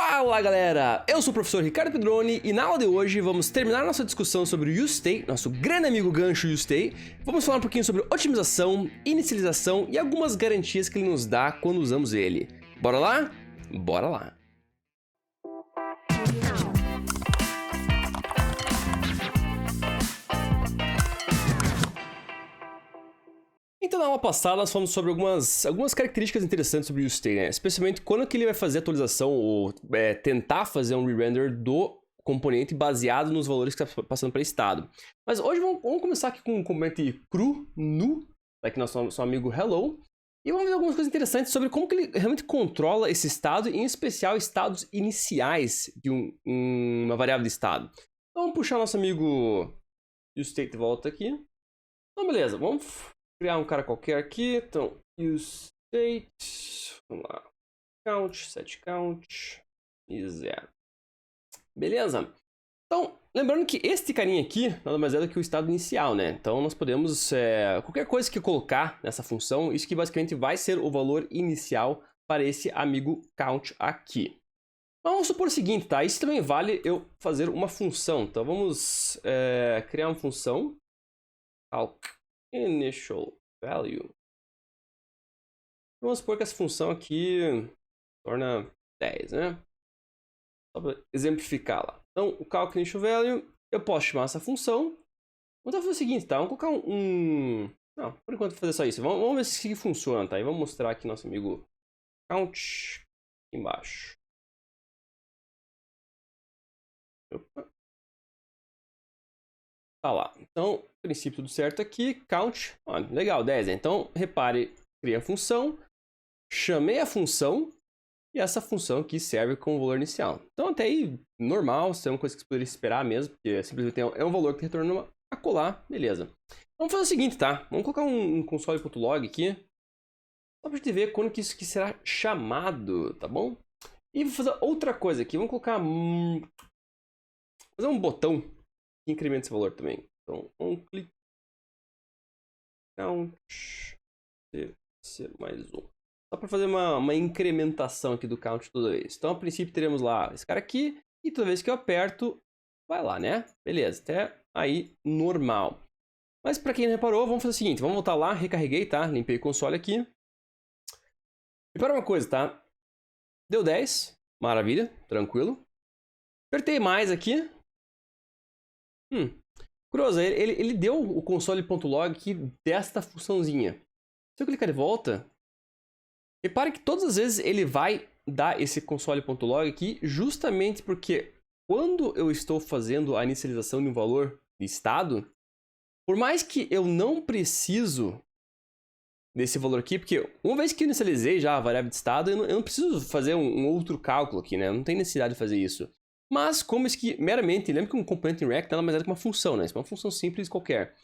Fala galera, eu sou o professor Ricardo Pedroni e na aula de hoje vamos terminar nossa discussão sobre o UseState, nosso grande amigo gancho UseState. Vamos falar um pouquinho sobre otimização, inicialização e algumas garantias que ele nos dá quando usamos ele. Bora lá? Bora lá! Então, na aula passada, nós falamos sobre algumas características interessantes sobre o UseState, né? Especialmente quando que ele vai fazer a atualização ou tentar fazer um re-render do componente baseado nos valores que está passando para estado. Mas hoje vamos começar aqui com um componente cru, nu, aqui nosso amigo hello, e vamos ver algumas coisas interessantes sobre como que ele realmente controla esse estado, em especial estados iniciais de uma variável de estado. Então, vamos puxar nosso amigo UseState de volta aqui. Então, beleza, vamos criar um cara qualquer aqui. Então, UseState, vamos lá, count, set count e 0. Beleza? Então, lembrando que este carinha aqui nada mais é do que o estado inicial, né? Então, nós podemos, qualquer coisa que colocar nessa função, isso que basicamente vai ser o valor inicial para esse amigo count aqui. Então, vamos supor o seguinte, tá? Isso também vale eu fazer uma função. Então, vamos criar uma função calc initial value. Vamos supor que essa função aqui torna 10, né? Só para exemplificar lá. Então, o calc initial value, eu posso chamar essa função. Vamos fazer o seguinte, tá? Vamos colocar Não, por enquanto vou fazer só isso. Vamos ver se funciona, tá? E vamos mostrar aqui nosso amigo count aqui embaixo. Opa. Tá lá. Então, princípio tudo certo aqui. Count. Olha, legal, 10. Então, repare, criei a função, chamei a função e essa função aqui serve como valor inicial. Então, até aí, normal, isso é uma coisa que você poderia esperar mesmo, porque simplesmente é um valor que retorna a colar, beleza. Vamos fazer o seguinte, tá? Vamos colocar um console.log aqui, só pra gente ver quando que isso aqui será chamado, tá bom? E vou fazer outra coisa aqui, vamos colocar... fazer um botão que incrementa esse valor também. Então, clique count mais 1. Só para fazer uma incrementação aqui do count toda vez. Então, a princípio, teremos lá esse cara aqui. E toda vez que eu aperto, vai lá, né? Beleza, até aí normal. Mas para quem não reparou, vamos fazer o seguinte. Vamos voltar lá, recarreguei, tá? Limpei o console aqui. Repara uma coisa, tá? Deu 10. Maravilha, tranquilo. Apertei mais aqui. Curioso, ele deu o console.log aqui desta funçãozinha. Se eu clicar de volta, repare que todas as vezes ele vai dar esse console.log aqui justamente porque quando eu estou fazendo a inicialização de um valor de estado, por mais que eu não preciso desse valor aqui, porque uma vez que eu inicializei já a variável de estado, eu não preciso fazer um outro cálculo aqui, né? Eu não tenho necessidade de fazer isso. Mas como isso aqui, meramente, lembra que um componente em React nada mais é do que uma função, né? Isso é uma função simples qualquer.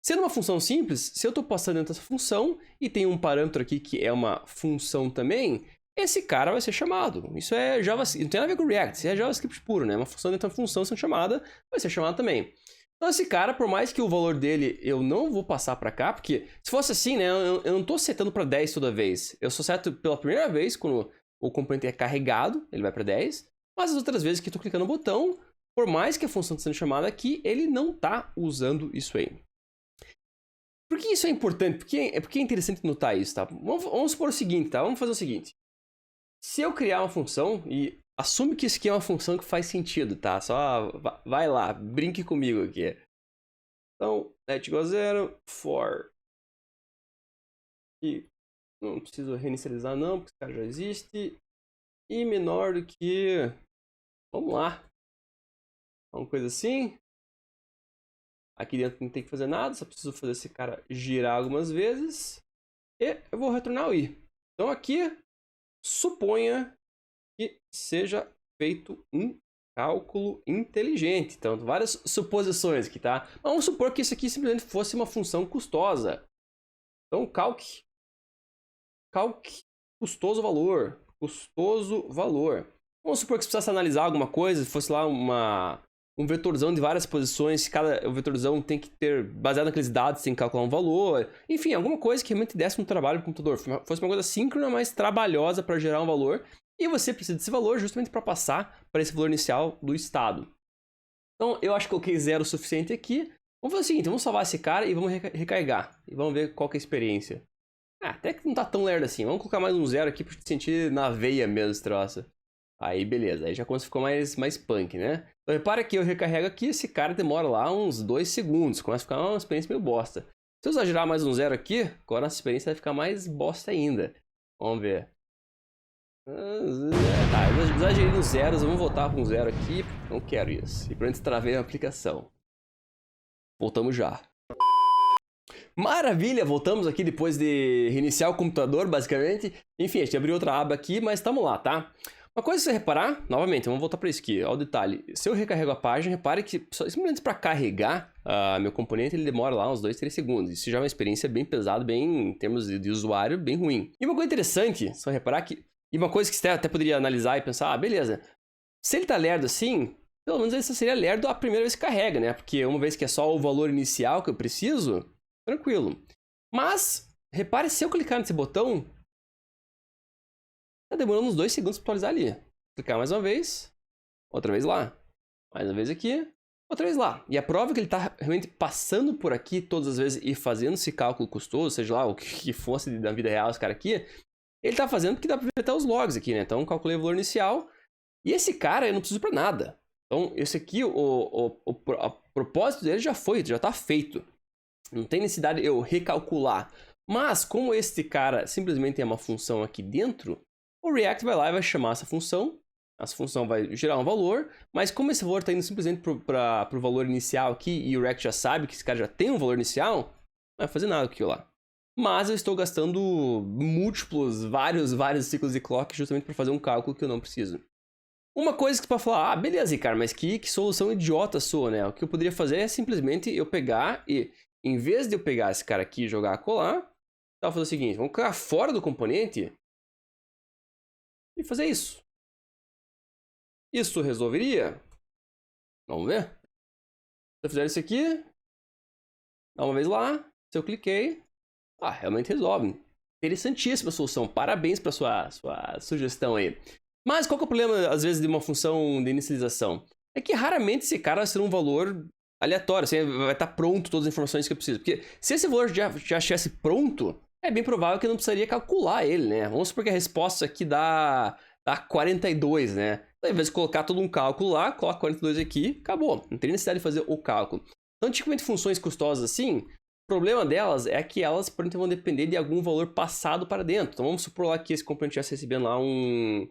Sendo uma função simples, se eu estou passando dentro dessa função e tem um parâmetro aqui que é uma função também, esse cara vai ser chamado. Isso é JavaScript, não tem nada a ver com React, isso é JavaScript puro, né? Uma função dentro da função sendo chamada, vai ser chamada também. Então esse cara, por mais que o valor dele eu não vou passar para cá, porque se fosse assim, né? Eu não estou setando para 10 toda vez. Eu só seto pela primeira vez, quando o componente é carregado, ele vai para 10. Mas as outras vezes que eu estou clicando no botão, por mais que a função esteja sendo chamada aqui, ele não está usando isso aí. Por que isso é importante? Porque é interessante notar isso, tá? Vamos supor o seguinte, tá? Vamos fazer o seguinte. Se eu criar uma função, e assume que isso aqui é uma função que faz sentido, tá? Só vai lá, brinque comigo aqui. Então, let igual a 0, for. E não preciso reinicializar não, porque esse cara já existe. E menor do que... Vamos lá. Uma coisa assim. Aqui dentro não tem que fazer nada, só preciso fazer esse cara girar algumas vezes. E eu vou retornar o i. Então aqui, suponha que seja feito um cálculo inteligente. Então, várias suposições aqui, tá? Vamos supor que isso aqui simplesmente fosse uma função custosa. Então, calc custoso valor. Custoso valor. Vamos supor que você precisasse analisar alguma coisa, fosse lá um vetorzão de várias posições, cada vetorzão tem que ter, baseado naqueles dados, tem que calcular um valor. Enfim, alguma coisa que realmente desse um trabalho no computador. Fosse uma coisa síncrona, mas trabalhosa para gerar um valor. E você precisa desse valor justamente para passar para esse valor inicial do estado. Então, eu acho que coloquei 0 o suficiente aqui. Vamos fazer o seguinte, vamos salvar esse cara e vamos recarregar. E vamos ver qual que é a experiência. Até que não tá tão lerdo assim. Vamos colocar mais um 0 aqui pra gente sentir na veia mesmo esse troço. Aí, beleza. Aí já ficou mais punk, né? Então, repara que eu recarrego aqui, esse cara demora lá uns 2 segundos. Começa a ficar uma experiência meio bosta. Se eu exagerar mais um 0 aqui, agora a nossa experiência vai ficar mais bosta ainda. Vamos ver. Tá, eu exagerei nos zeros, vamos voltar para um 0 aqui. Não quero isso. E pronto, travei a aplicação. Voltamos já. Maravilha, voltamos aqui depois de reiniciar o computador, basicamente. Enfim, a gente abriu outra aba aqui, mas estamos lá, tá? Uma coisa que você reparar, novamente, vamos voltar para isso aqui, olha o detalhe. Se eu recarrego a página, repare que simplesmente para carregar meu componente, ele demora lá uns 2, 3 segundos. Isso já é uma experiência bem pesada, bem, em termos de usuário, bem ruim. E uma coisa interessante, só reparar que... E uma coisa que você até poderia analisar e pensar, beleza, se ele tá lerdo assim, pelo menos ele seria lerdo a primeira vez que carrega, né? Porque uma vez que é só o valor inicial que eu preciso, tranquilo. Mas, repare, se eu clicar nesse botão, tá demorando uns 2 segundos para atualizar ali. Clicar mais uma vez, outra vez lá, mais uma vez aqui, outra vez lá. E a prova que ele tá realmente passando por aqui todas as vezes e fazendo esse cálculo custoso, seja lá o que fosse da vida real, esse cara aqui, ele tá fazendo porque dá pra ver até os logs aqui, né? Então, calculei o valor inicial. E esse cara, eu não preciso pra nada. Então, esse aqui, a propósito dele já tá feito. Não tem necessidade de eu recalcular. Mas, como este cara simplesmente tem uma função aqui dentro, o React vai lá e vai chamar essa função. Essa função vai gerar um valor. Mas como esse valor está indo simplesmente para o valor inicial aqui, e o React já sabe que esse cara já tem um valor inicial, não vai fazer nada com aquilo lá. Mas eu estou gastando múltiplos, vários ciclos de clock justamente para fazer um cálculo que eu não preciso. Uma coisa que você pode falar, beleza, cara, mas que solução idiota sua, né? O que eu poderia fazer é simplesmente eu pegar e, em vez de eu pegar esse cara aqui e jogar a colar, eu vou fazer o seguinte, vamos colocar fora do componente e fazer isso. Isso resolveria? Vamos ver. Se eu fizer isso aqui, dá uma vez lá, se eu cliquei, realmente resolve. Interessantíssima solução. Parabéns para sua sugestão aí. Mas qual que é o problema, às vezes, de uma função de inicialização? É que raramente esse cara vai ser um valor aleatório. Assim, vai estar pronto todas as informações que eu preciso. Porque se esse valor já estivesse pronto, é bem provável que eu não precisaria calcular ele, né? Vamos supor que a resposta aqui dá 42, né? Então, ao invés de colocar todo um cálculo lá, coloca 42 aqui, acabou. Não tem necessidade de fazer o cálculo. Então, tipicamente, funções custosas assim... O problema delas é que elas, por exemplo, vão depender de algum valor passado para dentro. Então vamos supor lá que esse componente estivesse recebendo lá um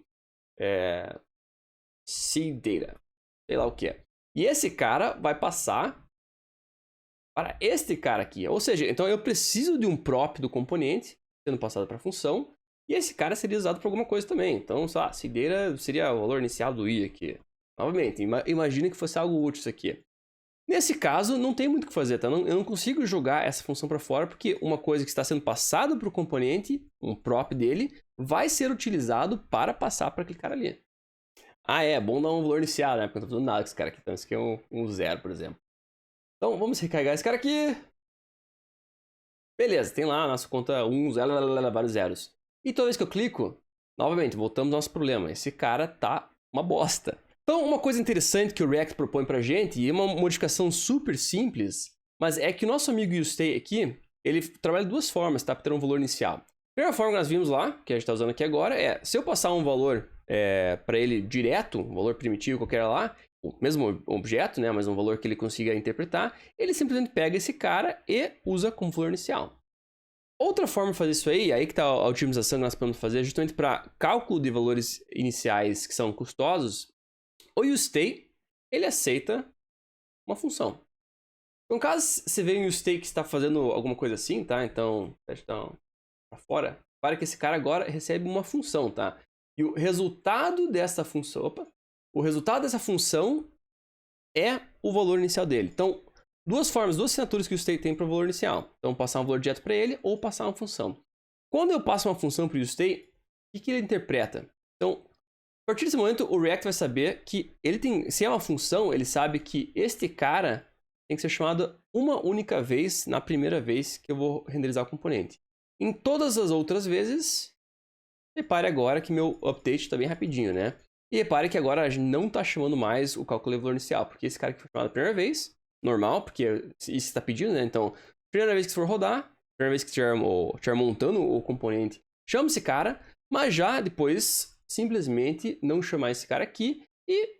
seed data, sei lá o que é. E esse cara vai passar para este cara aqui. Ou seja, então eu preciso de um prop do componente sendo passado para a função. E esse cara seria usado para alguma coisa também. Então, sei lá, seed data seria o valor inicial do i aqui. Novamente, imagine que fosse algo útil isso aqui. Nesse caso, não tem muito o que fazer, tá? Eu não consigo jogar essa função para fora, porque uma coisa que está sendo passada para o componente, um prop dele, vai ser utilizado para passar para aquele cara ali. É bom dar um valor inicial, né? Porque eu não tô fazendo nada com esse cara aqui. Então, esse aqui é um 0, por exemplo. Então, vamos recarregar esse cara aqui. Beleza, tem lá a nossa conta 1, 0, vários zeros. E toda vez que eu clico, novamente, voltamos ao nosso problema. Esse cara tá uma bosta. Então, uma coisa interessante que o React propõe pra gente, e é uma modificação super simples, mas é que o nosso amigo UStay aqui, ele trabalha de duas formas, tá? Para ter um valor inicial. A primeira forma que nós vimos lá, que a gente está usando aqui agora, é se eu passar um valor para ele direto, um valor primitivo qualquer lá, o mesmo objeto, né? Mas um valor que ele consiga interpretar, ele simplesmente pega esse cara e usa como valor inicial. Outra forma de fazer isso aí que está a otimização que nós podemos fazer, justamente para cálculo de valores iniciais que são custosos. O UStay, ele aceita uma função. Então, caso você veja um UStay que está fazendo alguma coisa assim, tá? Então, deixa eu para fora. Para que esse cara agora recebe uma função, tá? E o resultado dessa função... O resultado dessa função é o valor inicial dele. Então, duas assinaturas que o UStay tem para o valor inicial. Então, passar um valor direto para ele ou passar uma função. Quando eu passo uma função para o UStay, o que ele interpreta? Então, a partir desse momento, o React vai saber que se é uma função, ele sabe que este cara tem que ser chamado uma única vez na primeira vez que eu vou renderizar o componente. Em todas as outras vezes, Repare agora que meu update está bem rapidinho, né? E repare que agora a gente não está chamando mais o cálculo elevador inicial, porque esse cara que foi chamado a primeira vez, normal, porque isso está pedindo, né? Então, primeira vez que for rodar, primeira vez que estiver montando o componente, chama esse cara, mas já depois simplesmente não chamar esse cara aqui e,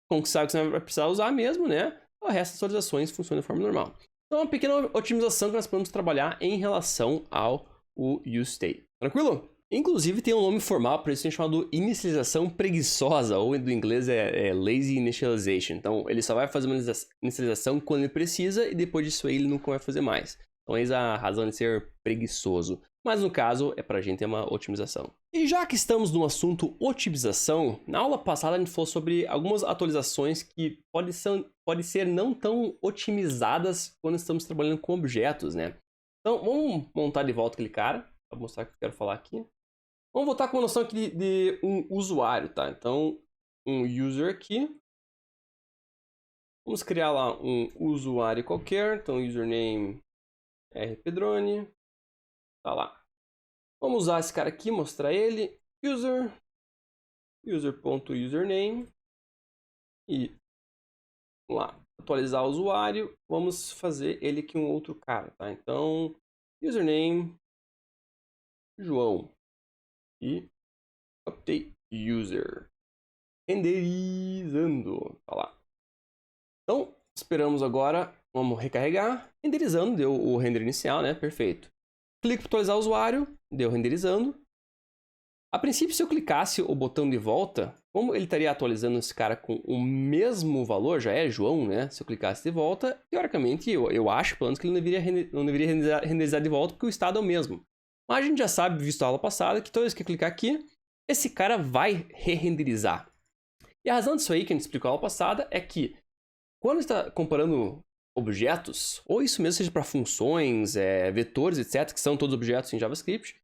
como que sabe que você vai precisar usar mesmo, né? O resto das atualizações funciona de forma normal. Então, uma pequena otimização que nós podemos trabalhar em relação ao useState. Tranquilo? Inclusive tem um nome formal para isso, chamado inicialização preguiçosa, ou do inglês é lazy initialization. Então ele só vai fazer uma inicialização quando ele precisa e depois disso aí ele nunca vai fazer mais. Então eis a razão de ser preguiçoso. Mas no caso é para a gente uma otimização. E já que estamos no assunto otimização, na aula passada a gente falou sobre algumas atualizações que podem ser não tão otimizadas quando estamos trabalhando com objetos, né? Então vamos montar de volta aquele cara, para mostrar o que eu quero falar aqui. Vamos voltar com a noção aqui de um usuário, tá? Então, um user aqui. Vamos criar lá um usuário qualquer. Então, username rpedrone. Tá lá. Vamos usar esse cara aqui, mostrar ele. User.username. E vamos lá, atualizar o usuário. Vamos fazer ele aqui um outro cara, tá? Então, username João. E update user. Renderizando. Tá lá. Então, esperamos agora. Vamos recarregar. Renderizando, deu o render inicial, né? Perfeito. Clico para atualizar o usuário. Deu renderizando. A princípio, se eu clicasse o botão de volta, como ele estaria atualizando esse cara com o mesmo valor, já é João, né? Se eu clicasse de volta, teoricamente, eu acho, pelo menos, que ele não deveria renderizar de volta, porque o estado é o mesmo. Mas a gente já sabe, visto a aula passada, que toda vez que eu clicar aqui, esse cara vai re-renderizar. E a razão disso aí, que a gente explicou na aula passada, é que quando está comparando objetos, ou isso mesmo seja para funções, vetores, etc., que são todos objetos em JavaScript,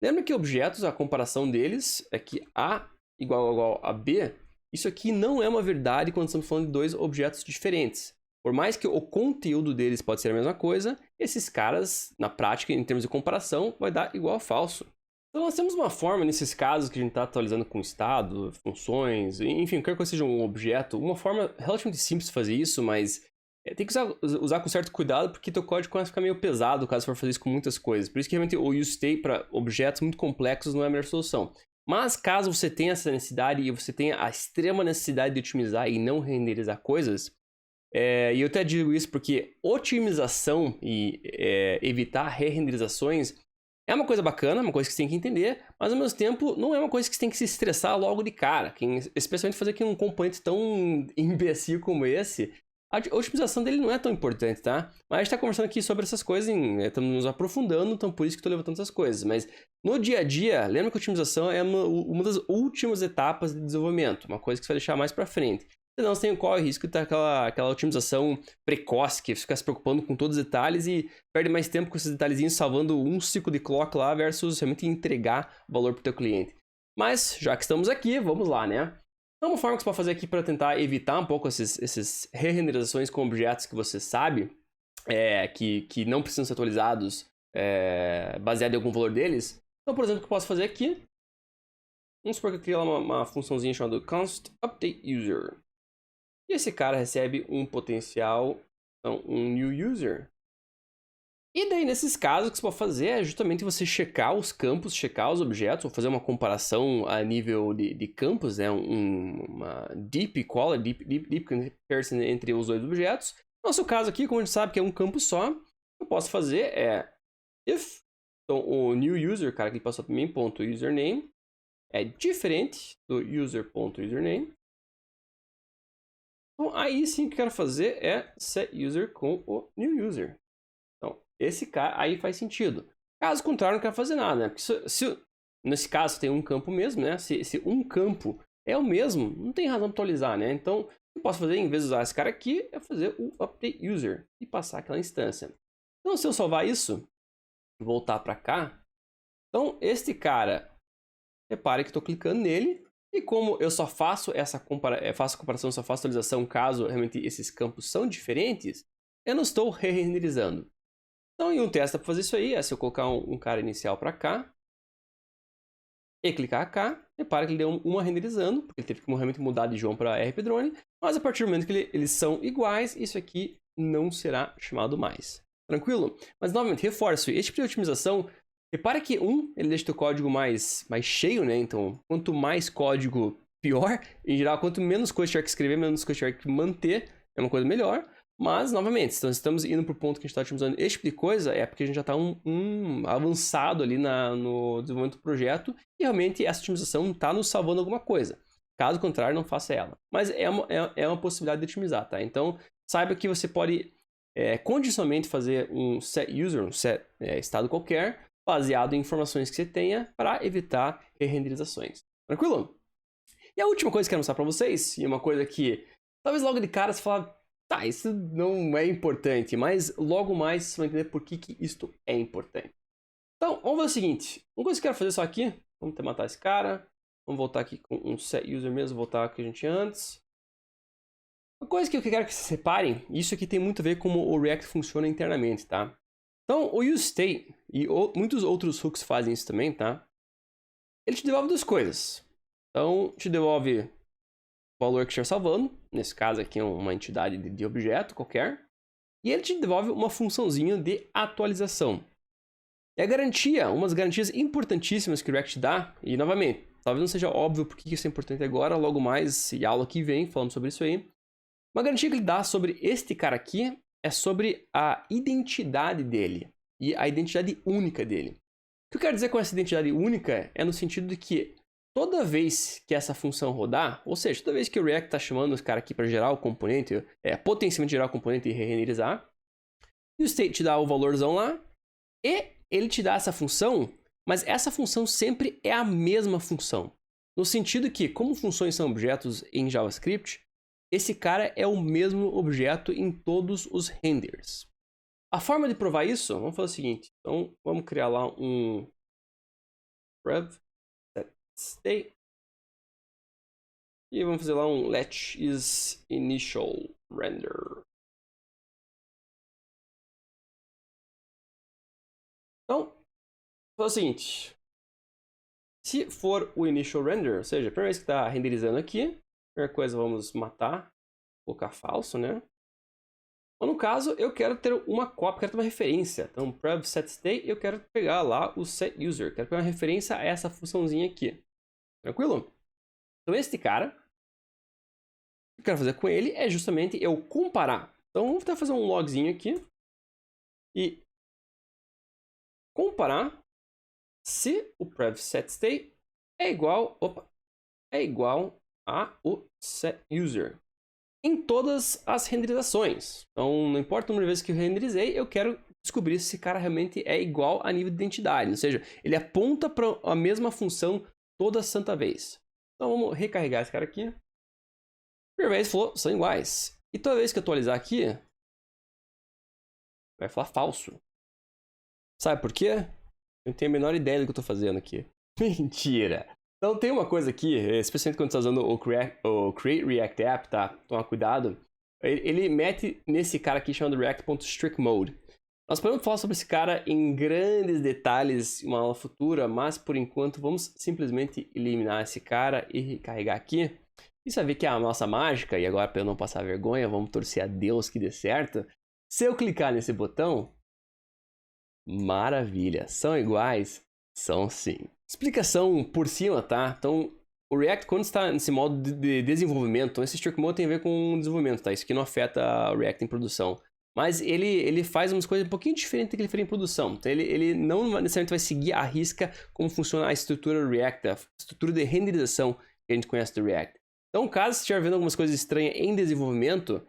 lembra que objetos, a comparação deles é que A igual a B, isso aqui não é uma verdade quando estamos falando de dois objetos diferentes. Por mais que o conteúdo deles pode ser a mesma coisa, esses caras, na prática, em termos de comparação, vai dar igual a falso. Então nós temos uma forma, nesses casos que a gente está atualizando com estado, funções, enfim, qualquer coisa seja um objeto, uma forma relativamente simples de fazer isso, mas tem que usar com certo cuidado, porque teu código começa a ficar meio pesado caso for fazer isso com muitas coisas. Por isso que realmente o useState para objetos muito complexos não é a melhor solução. Mas caso você tenha essa necessidade e você tenha a extrema necessidade de otimizar e não renderizar coisas, e eu até digo isso porque otimização e evitar re-renderizações é uma coisa bacana, uma coisa que você tem que entender, mas ao mesmo tempo não é uma coisa que você tem que se estressar logo de cara. Especialmente fazer aqui um componente tão imbecil como esse, a otimização dele não é tão importante, tá? Mas a gente tá conversando aqui sobre essas coisas, estamos nos aprofundando, então por isso que eu tô levantando essas coisas. Mas no dia a dia, lembra que a otimização é uma das últimas etapas de desenvolvimento, uma coisa que você vai deixar mais pra frente. Senão você corre o risco de ter aquela otimização precoce, que fica se preocupando com todos os detalhes e perde mais tempo com esses detalhezinhos salvando um ciclo de clock lá versus realmente entregar valor para o teu cliente. Mas, já que estamos aqui, vamos lá, né? Então, uma forma que você pode fazer aqui para tentar evitar um pouco esses re-renderizações com objetos que você sabe que não precisam ser atualizados baseado em algum valor deles. Então, por exemplo, o que eu posso fazer aqui? Vamos supor que eu crio lá uma funçãozinha chamada const update user. E esse cara recebe um potencial, então um new user. E daí, nesses casos, o que você pode fazer é justamente você checar os campos, checar os objetos, ou fazer uma comparação a nível de campos, né? Uma deep equality, deep comparison entre os dois objetos. No nosso caso aqui, como a gente sabe que é um campo só, o que eu posso fazer é if, então o new user, cara, que passou para mim, ponto username, é diferente do user.username. Então, aí sim o que eu quero fazer é set user com o new user. Então, esse cara aí faz sentido. Caso contrário, não quero fazer nada, né? Porque nesse caso tem um campo mesmo, né? Se um campo é o mesmo, não tem razão para atualizar, né? Então, o que eu posso fazer, em vez de usar esse cara aqui, é fazer o update user e passar aquela instância. Então, se eu salvar isso, voltar para cá, então este cara, repare que estou clicando nele. E como eu só faço comparação, só faço atualização caso realmente esses campos são diferentes, eu não estou re-renderizando. Então, em um teste para fazer isso aí, é se eu colocar um cara inicial para cá, e clicar cá, repara que ele deu uma renderizando, porque ele teve que realmente mudar de João para RPDrone, mas a partir do momento que eles são iguais, isso aqui não será chamado mais. Tranquilo? Mas novamente, reforço, esse tipo de otimização, repara que ele deixa o código mais cheio, né? Então, quanto mais código, pior. Em geral, quanto menos coisa tiver que escrever, menos coisa tiver que manter, é uma coisa melhor. Mas, novamente, então, estamos indo para o ponto que a gente está otimizando esse tipo de coisa, é porque a gente já está avançado ali no desenvolvimento do projeto e realmente essa otimização está nos salvando alguma coisa. Caso contrário, não faça ela. Mas é uma possibilidade de otimizar, tá? Então, saiba que você pode condicionalmente fazer um set user, um set estado qualquer, baseado em informações que você tenha para evitar re-renderizações. Tranquilo? E a última coisa que eu quero mostrar para vocês, e uma coisa que talvez logo de cara você fala, tá, isso não é importante, mas logo mais você vai entender por que isto é importante. Então, vamos ver o seguinte. Uma coisa que eu quero fazer só aqui, vamos tentar matar esse cara. Vamos voltar aqui com um set user mesmo, voltar aqui que a gente tinha antes. Uma coisa que eu quero que vocês reparem, isso aqui tem muito a ver com como o React funciona internamente, tá? Então, o useState e muitos outros hooks fazem isso também, tá? Ele te devolve duas coisas. Então, te devolve o valor que estiver salvando. Nesse caso aqui é uma entidade de objeto qualquer. E ele te devolve uma funçãozinha de atualização. E a garantia, umas garantias importantíssimas que o React dá, e novamente, talvez não seja óbvio porque isso é importante agora, logo mais, e aula que vem, falando sobre isso aí. Uma garantia que ele dá sobre este cara aqui é sobre a identidade dele e a identidade única dele. O que eu quero dizer com essa identidade única é no sentido de que toda vez que essa função rodar, ou seja, toda vez que o React está chamando esse cara aqui para gerar o componente, potencialmente gerar o componente e re-renderizar, e o state te dá o valorzão lá, e ele te dá essa função, mas essa função sempre é a mesma função. No sentido que, como funções são objetos em JavaScript, esse cara é o mesmo objeto em todos os renders. A forma de provar isso, vamos fazer o seguinte. Então, vamos criar lá um rev set state. E vamos fazer lá um let is initial render. Então, vou fazer o seguinte. Se for o initial render, ou seja, a primeira vez que está renderizando aqui, primeira coisa, vamos matar, colocar falso, né? Mas no caso, eu quero ter uma cópia, quero ter uma referência. Então, prev set state, eu quero pegar lá o set user. Quero pegar uma referência a essa funçãozinha aqui. Tranquilo? Então, este cara, o que eu quero fazer com ele é justamente eu comparar. Então, vamos tentar fazer um logzinho aqui. E comparar se o prev set state é igual a o set user em todas as renderizações. Então, não importa o número de vezes que eu renderizei, eu quero descobrir se esse cara realmente é igual a nível de identidade. Ou seja, ele aponta para a mesma função toda santa vez. Então, vamos recarregar esse cara aqui. Primeira vez falou, são iguais. E toda vez que eu atualizar aqui, vai falar falso. Sabe por quê? Eu não tenho a menor ideia do que eu estou fazendo aqui. Mentira! Então tem uma coisa aqui, especialmente quando você está usando o Create React App, tá? Toma cuidado. Ele mete nesse cara aqui chamado React.StrictMode. Nós podemos falar sobre esse cara em grandes detalhes em uma aula futura, mas por enquanto vamos simplesmente eliminar esse cara e recarregar aqui. E saber que é a nossa mágica, e agora para eu não passar vergonha, vamos torcer a Deus que dê certo. Se eu clicar nesse botão, maravilha, são iguais? São sim. Explicação por cima, tá? Então, o React, quando está nesse modo de desenvolvimento, então esse strict mode tem a ver com desenvolvimento, tá? Isso aqui não afeta o React em produção. Mas ele faz umas coisas um pouquinho diferentes do que ele faria em produção. Então, ele não necessariamente vai seguir à risca como funciona a estrutura do React, a estrutura de renderização que a gente conhece do React. Então, caso você estiver vendo algumas coisas estranhas em desenvolvimento,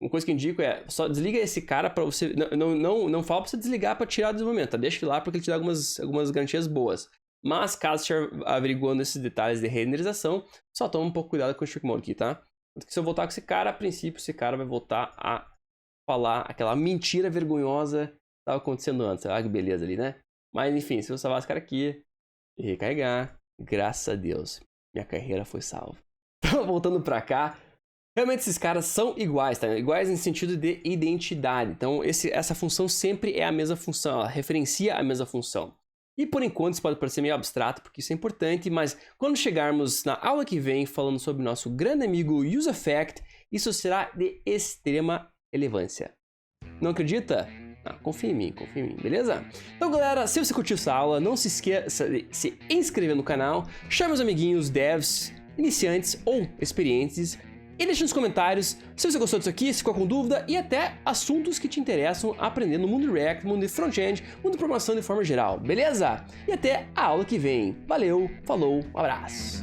uma coisa que eu indico é só desliga esse cara para você. Não fala para você desligar para tirar do desenvolvimento, tá? Deixa ele lá porque ele te dá algumas garantias boas. Mas caso estiver averiguando esses detalhes de renderização, só toma um pouco cuidado com o strict mode aqui, tá? Porque se eu voltar com esse cara, a princípio esse cara vai voltar a falar aquela mentira vergonhosa que estava acontecendo antes. Ah, que beleza ali, né? Mas enfim, se eu salvar esse cara aqui e recarregar, graças a Deus, minha carreira foi salva. Então, voltando pra cá, realmente esses caras são iguais, tá? Iguais em sentido de identidade. Então, essa função sempre é a mesma função, ela referencia a mesma função. E por enquanto isso pode parecer meio abstrato, porque isso é importante, mas quando chegarmos na aula que vem falando sobre o nosso grande amigo UseEffect, isso será de extrema relevância. Não acredita? Confia em mim, beleza? Então galera, se você curtiu essa aula, não se esqueça de se inscrever no canal, chame os amiguinhos devs, iniciantes ou experientes, e deixe nos comentários se você gostou disso aqui, se ficou com dúvida e até assuntos que te interessam aprender no mundo React, mundo de front-end, mundo de programação de forma geral, beleza? E até a aula que vem. Valeu, falou, um abraço!